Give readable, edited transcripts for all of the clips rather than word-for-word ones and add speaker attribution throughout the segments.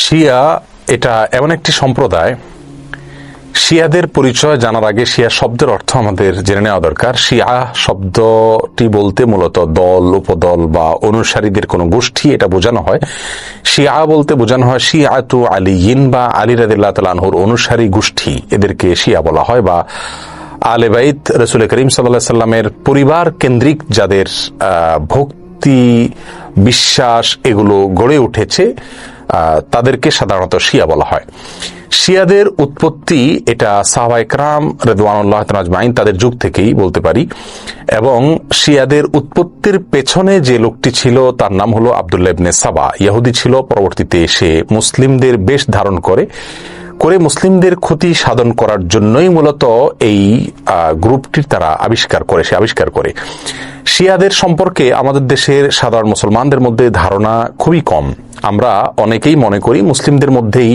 Speaker 1: শিয়া এটা এমন একটি সম্প্রদায়, শিয়াদের পরিচয় জানার আগে শিয়া শব্দের অর্থ আমাদের জেনে নেওয়া দরকার। শিয়া শব্দটি বলতে মূলত দল, উপদল বা অনুসারীদের কোনো গোষ্ঠী এটা বোঝানো হয়। শিয়া বলতে বোঝানো হয় শিয়াতু আলিয়িন বা আলী রাদিয়াল্লাহু তাআলা আনহুর অনুসারী গোষ্ঠী, এদেরকে শিয়া বলা হয়। বা আলে বাইত রাসূল করিম সাল্লাল্লাহু আলাইহি সাল্লামের পরিবার কেন্দ্রিক যাদের ভক্তি বিশ্বাস এগুলো গড়ে উঠেছে তাদেরকে সাধারণত শিয়া বলা হয়। শিয়াদের উৎপত্তি এটা সাহাবায়ে কেরাম রিদওয়ানুল্লাহ তাআলা আজমাইন তাদের যুগ থেকেই বলতে পারি, এবং শিয়াদের উৎপত্তির পেছনে যে লোকটি ছিল তার নাম হলো আব্দুল্লাহ ইবনে সাবা। ইহুদি ছিল, পরবর্তীতে এসে মুসলিমদের বেশ ধারণ করে মুসলিমদের ক্ষতি সাধন করার জন্যই মূলত এই গ্রুপটির তারা আবিষ্কার করে। শিয়াদের সম্পর্কে আমাদের দেশের সাধারণ মুসলমানদের মধ্যে ধারণা খুবই কম। আমরা অনেকেই মনে করি মুসলিমদের মধ্যেই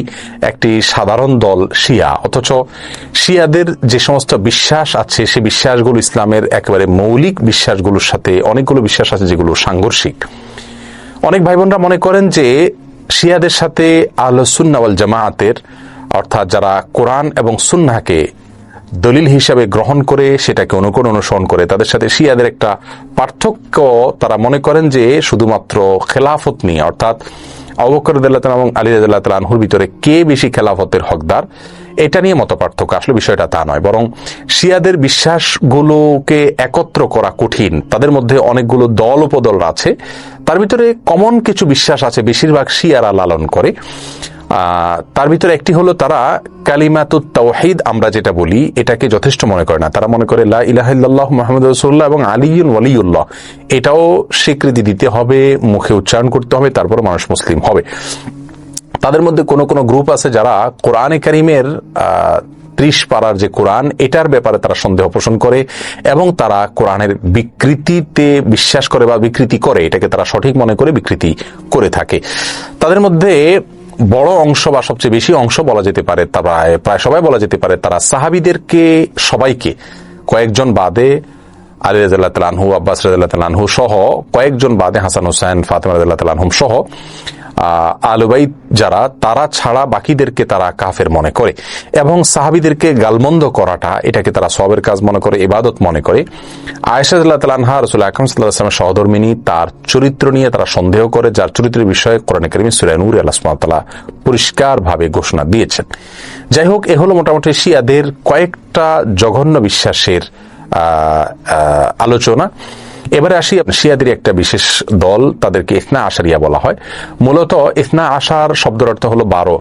Speaker 1: একটি সাধারণ দল শিয়া, অথচ শিয়াদের যে সমস্ত বিশ্বাস আছে সে বিশ্বাসগুলো ইসলামের একেবারে মৌলিক বিশ্বাসগুলোর সাথে অনেকগুলো বিশ্বাস আছে যেগুলো সাংঘর্ষিক। অনেক ভাই বোনরা মনে করেন যে শিয়াদের সাথে আহলুস সুন্নাহ ওয়াল জামাআতের, অর্থাৎ যারা কোরআন এবং সুন্নাহকে দলিল হিসাবে গ্রহণ করে সেটাকে অনুসরণ করে, তাদের সাথে শিয়াদের একটা পার্থক্য তারা মনে করেন যে শুধুমাত্র খেলাফত নিয়ে, অর্থাৎ আবু বকর রাদিয়াল্লাহু তাআলা এবং আলী রাদিয়াল্লাহু তাআলা আনহুর ভিতরে কে বেশি খেলাফতের হকদার এটা নিয়ে মত পার্থক্য। আসলে বিষয়টা তা নয়, বরং শিয়াদের বিশ্বাসগুলোকে একত্র করা কঠিন। তাদের মধ্যে অনেকগুলো দল উপদল আছে, তার ভিতরে কমন কিছু বিশ্বাস আছে বেশিরভাগ শিয়ারা লালন করে। তার ভিতরে একটি হলো তারা কালিমাতুত তাওহীদ আমরা যেটা বলি এটাকে যথেষ্ট মনে করে না। তারা মনে করে লা ইলাহা ইল্লাল্লাহ মুহাম্মাদুর রাসূলুল্লাহ এবং আলিয়ুন ওয়ালিউল্লাহ এটাও স্বীকৃতি দিতে হবে, মুখে উচ্চারণ করতে হবে, তারপর মানুষ মুসলিম হবে। তাদের মধ্যে কোন গ্রুপ আছে যারা কোরআনে কারীমের 30 পারার যে কোরআন এটার ব্যাপারে তারা সন্দেহ পোষণ করে এবং তারা কোরআনের বিকৃতিতে বিশ্বাস করে বা বিকৃতি করে, এটাকে তারা সঠিক মনে করে বিকৃতি করে থাকে। তাদের মধ্যে বড় অংশ বা সবচেয়ে বেশি অংশ বলা যেতে পারে, প্রায় সবাই বলা যেতে পারে, তারা সাহাবীদেরকে সবাইকে কয়েকজন বাদে আলী রাদিয়াল্লাহু তাআলা আনহু, আব্বাস রাদিয়াল্লাহু তাআলা আনহু সহ কয়েকজন বাদে হাসান হোসেন, ফাতেমা রাদিয়াল্লাহু তাআলা আনহুম সহ আহলে বাইত যারা তারা ছাড়া বাকিদেরকে তারা কাফের মনে করে এবং সাহাবীদেরকে গালমন্দ করাটা এটাকে তারা সওয়াবের কাজ মনে করে, ইবাদত মনে করে। আয়েশা রাদিয়াল্লাহু তাআলা আনহা রাসূল আকরাম সাল্লাল্লাহু আলাইহি ওয়াসাল্লামের সহধর্মিণী, তার চরিত্র নিয়ে তারা সন্দেহ করে, যার চরিত্রের বিষয়ে কোরআনে কারীমে সূরা নূরে আল্লাহ সুবহানাহু ওয়া তাআলা পরিষ্কারভাবে ঘোষণা দিয়েছেন। যাই হোক, এ হলো মোটামুটি শিয়াদের কয়েকটা জঘন্য বিশ্বাসের আলোচনা। এবারে আসি শিয়াদের একটা বিশেষ দল, তাদেরকে ইসনা আশারিয়া বলা হয়। মূলত ইসনা আশার শব্দের অর্থ হলো 12।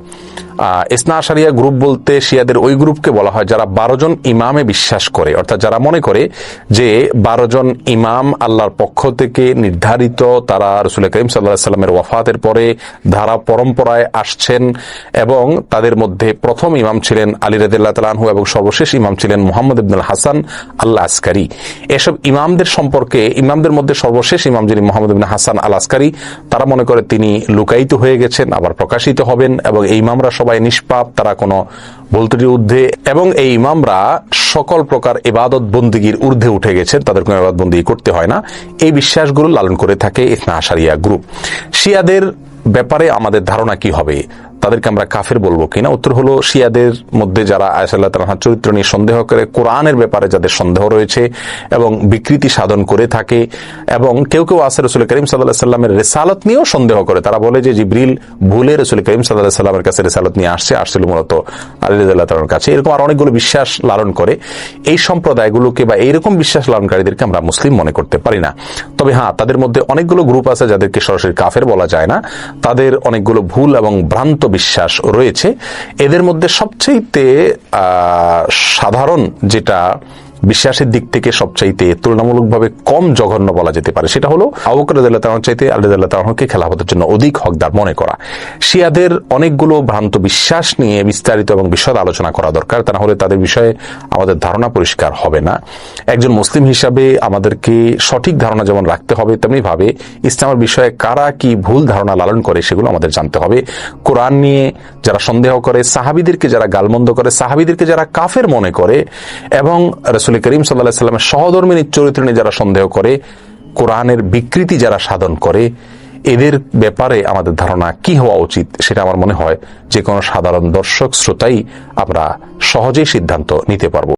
Speaker 1: ইসনা আশারিয়া গ্রুপ বলতে শিয়াদের ওই গ্রুপকে বলা হয় যারা 12 জন ইমামে বিশ্বাস করে, অর্থাৎ যারা মনে করে যে 12 জন ইমাম আল্লাহর পক্ষ থেকে নির্ধারিত, তারা রাসূল করিম সাল্লাল্লাহু আলাইহি ওয়াসাল্লামের ওয়াফাতের পরে ধারা পরম্পরায় আসছেন এবং তাদের মধ্যে প্রথম ইমাম ছিলেন আলী রাদিয়াল্লাহু তাআলা আনহু এবং সর্বশেষ ইমাম ছিলেন মুহাম্মদ ইবনুল হাসান আল আসকারী। এসব ইমামদের সম্পর্কে, ইমামদের মধ্যে সর্বশেষ ইমাম যিনি মুহাম্মদ ইবনে হাসান আল আসকারী, তারা মনে করে তিনি লুকায়িত হয়ে গেছেন, আবার প্রকাশিত হবেন, এবং এই ইমামরা সবাই নিষ্পাপ, তারা কোনো ভুল ত্রুটির ঊর্ধ্বে, এবং এই ইমামরা সকল প্রকার ইবাদত বন্দেগীর ঊর্ধ্বে উঠে গেছেন, তাদের কোনো ইবাদত বন্দেগী করতে হয় না। এই বিশ্বাসগুলো লালন করে থাকে ইসনা আশারিয়া গ্রুপ। শিয়াদের ব্যাপারে আমাদের ধারণা কি হবে, তাদেরকে আমরা কাফের বলবো কিনা? উত্তর হলো, শিয়াদের মধ্যে যারা আয়েশা রাদিয়াল্লাহু তাআলার চরিত্র নিয়ে সন্দেহ করে, কোরআনের ব্যাপারে যাদের সন্দেহ রয়েছে এবং বিকৃতি সাধন করে থাকে, এবং কেউ আছে রাসূল করিম সাল্লাল্লাহু আলাইহি ওয়াসাল্লামের রিসালাত নিয়েও সন্দেহ করে। তারা বলে যে জিবরিল ভুলে রাসূল করিম সাল্লাল্লাহু আলাইহি ওয়াসাল্লামের কাছে রিসালাত নিয়ে আসছিল মূলত আলী রাদিয়াল্লাহু তাআলার কাছে। এরকম আর অনেকগুলো বিশ্বাস লালন করে। এই সম্প্রদায়গুলোকে বা এইরকম বিশ্বাস লালনকারীদেরকে আমরা মুসলিম মনে করতে পারি না। তবে হ্যাঁ, তাদের মধ্যে অনেকগুলো গ্রুপ আছে যাদেরকে সরাসরি কাফের বলা যায় না, তাদের অনেকগুলো ভুল এবং ভ্রান্ত বিশ্বাস রয়েছে। এদের মধ্যে সবচাইতে সাধারণ যেটা বিশ্বাসের দিক থেকে সবচাইতে তুলনামূলকভাবে কম জঘন্য বলা যেতে পারে সেটা হলো আবু বকর রাদিয়াল্লাহু তাআলা চাইতে আলী রাদিয়াল্লাহু তাআলাকে খেলাফতের জন্য অধিক হকদার মনে করা। শিয়াদের অনেকগুলো ভ্রান্ত বিশ্বাস নিয়ে বিস্তারিত এবং বিশদ আলোচনা করা দরকার, তা না হলে তাদের বিষয়ে আমাদের ধারণা পরিষ্কার হবে না। একজন মুসলিম হিসাবে আমাদেরকে সঠিক ধারণা যেমন রাখতে হবে, তেমনি ভাবে ইসলামের বিষয়ে কারা কি ভুল ধারণা লালন করে সেগুলো আমাদের জানতে হবে। কোরআন নিয়ে যারা সন্দেহ করে, সাহাবীদেরকে যারা গালমন্দ করে, সাহাবীদেরকে যারা কাফের মনে করে, এবং রাসূল করিম সাল্লাল্লাহু আলাইহি ওয়াসাল্লামের সহধর্মিণীর চরিত্র নিয়ে যারা সন্দেহ করে, কোরআনের বিকৃতি যারা সাধন করে, এদের ব্যাপারে আমাদের ধারণা কি হওয়া উচিত সেটা আমার মনে হয় যে কোনো সাধারণ দর্শক শ্রোতাই আমরা সহজেই সিদ্ধান্ত নিতে পারবো।